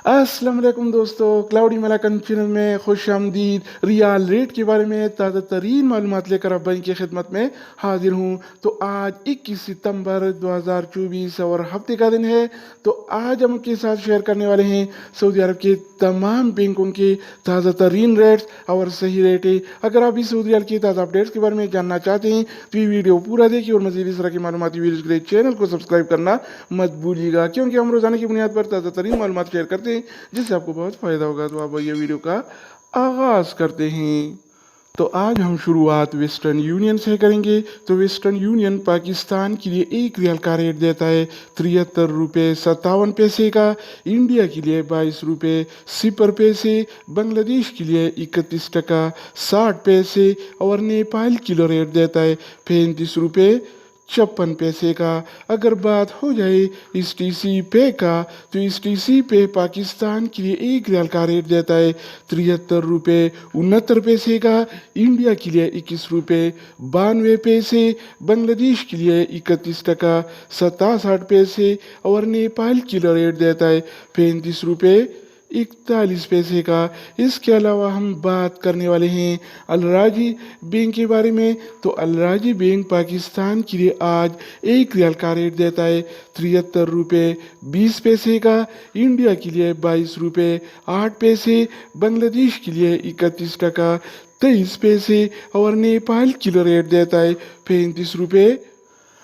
अस्सलाम वालेकुम दोस्तों, क्लाउडी मलाकन चैनल में खुश आमदीद। रियाल रेट के बारे में ताज़ा तरीन मालूमात लेकर अब भाई की खिदमत में हाजिर हूँ। तो आज 21 सितंबर 2024 और हफ्ते का दिन है। तो आज हम आपके साथ शेयर करने वाले हैं सऊदी अरब के तमाम बैंकों के ताज़ा तरीन रेट्स और सही रेट है। अगर आप भी सऊदी अरब के ताज़ा अपडेट्स के बारे में जानना चाहते हैं तो ये वीडियो पूरा देखिए और मज़ीद इस तरह की मालूमाती वीडियोज़ के लिए चैनल को सब्सक्राइब करना मत भूलिएगा, क्योंकि हम रोजाना की बुनियाद पर ताज़ा तरीन मालूमात शेयर करते हैं जिससे आपको बहुत फ़ायदा होगा। तो आप ये वीडियो का आगाज़ करते हैं। तो आज हम शुरुआत वेस्टर्न यूनियन से करेंगे। तो वेस्टर्न यूनियन पाकिस्तान के लिए 1 रियाल का रेट देता है 73 रुपये 57 पैसे का, इंडिया के लिए 22 रुपये 0 पैसे, बांग्लादेश के लिए 31 टका 60 पैसे और नेपाल किलो रेट देता है 35 रुपये 56 पैसे का। अगर बात हो जाए इस टीसी पे का, तो इस टीसी पे पाकिस्तान के लिए 1 रियाल का रेट देता है 73 रुपये 69 पैसे का, इंडिया के लिए 21 रुपये 92 पैसे, बांग्लादेश के लिए 31 टका 67 पैसे और नेपाल किलो रेट देता है 35 रुपये 41 पैसे का। इसके अलावा हम बात करने वाले हैं अलराजी बैंक के बारे में। तो अलराजी बैंक पाकिस्तान के लिए आज 1 रियाल का रेट देता है 73 रुपये 20 पैसे का, इंडिया के लिए 22 रुपये 8 पैसे, बांग्लादेश के लिए 31 टका 23 पैसे और नेपाल किलो रेट देता है 35 रुपये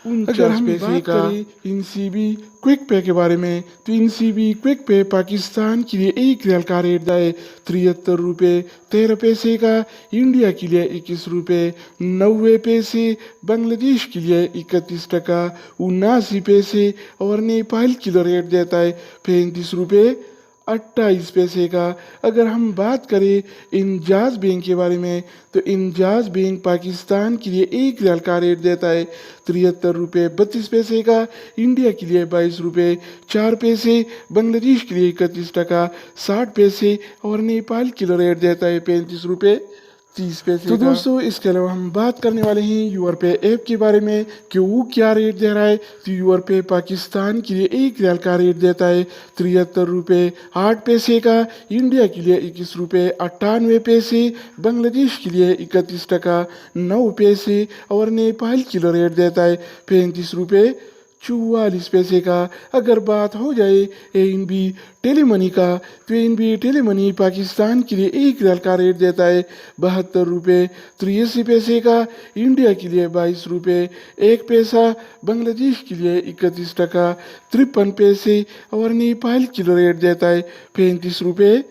49 पैसे का। इनसीबी क्विक पे के बारे में, तो इनसीबी क्विक पे पाकिस्तान के लिए 1 रियाल का रेट है 73 रुपये 13 पैसे का, इंडिया के लिए 21 रुपये 90 पैसे, बांग्लादेश के लिए 31 टका 79 पैसे और नेपाल किलो रेट देता है 35 रुपये 28 पैसे का। अगर हम बात करें इंजाज बैंक के बारे में, तो इंजाज बैंक पाकिस्तान के लिए 1 रियाल का रेट देता है 73 रुपये 32 पैसे का, इंडिया के लिए 22 रुपये 4 पैसे, बांग्लादेश के लिए 31 टका 60 पैसे और नेपाल किलो रेट देता है 35 रुपये 30 पैसे। तो दोस्तों, इसके अलावा हम बात करने वाले हैं यूर पे ऐप के बारे में कि वो क्या रेट दे रहा है। तो यूर पे पाकिस्तान के लिए 1 रियाल का रेट देता है 73 रुपये 8 पैसे का, इंडिया के लिए 21 रुपये 98 पैसे, बांग्लादेश के लिए 31 टका 9 पैसे और नेपाल किलो रेट देता है 35 रुपये 44 पैसे का। अगर बात हो जाए एनबी टेलीमनी का, तो एनबी टेलीमनी पाकिस्तान के लिए 1 रियाल का रेट देता है 72 रुपये 83 पैसे का, इंडिया के लिए 22 रुपये 1 पैसा, बांग्लादेश के लिए 31 टका 53 पैसे और नेपाल किलो रेट देता है 35 रुपये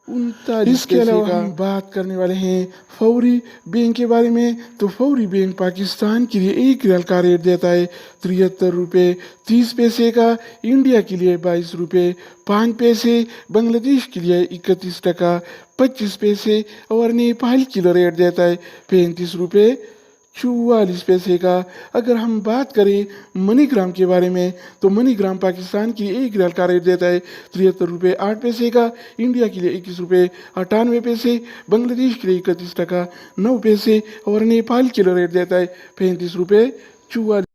39। इसके अलावा हम बात करने वाले हैं फौरी बैंक के बारे में। तो फौरी बैंक पाकिस्तान के लिए 1 रियाल का रेट देता है 73 रुपये 30 पैसे का, इंडिया के लिए 22 रुपये 5 पैसे, बांग्लादेश के लिए 31 टका 25 पैसे और नेपाल किलो रेट देता है 35 रुपये 44 पैसे का। अगर हम बात करें मनीग्राम के बारे में, तो मनीग्राम पाकिस्तान की 1 रियाल का रेट देता है 73 रुपये 8 पैसे का, इंडिया के लिए 21 रुपये 98 पैसे, बांग्लादेश के लिए 31 टका 9 पैसे और नेपाल किलो रेट देता है 35 रुपये 44।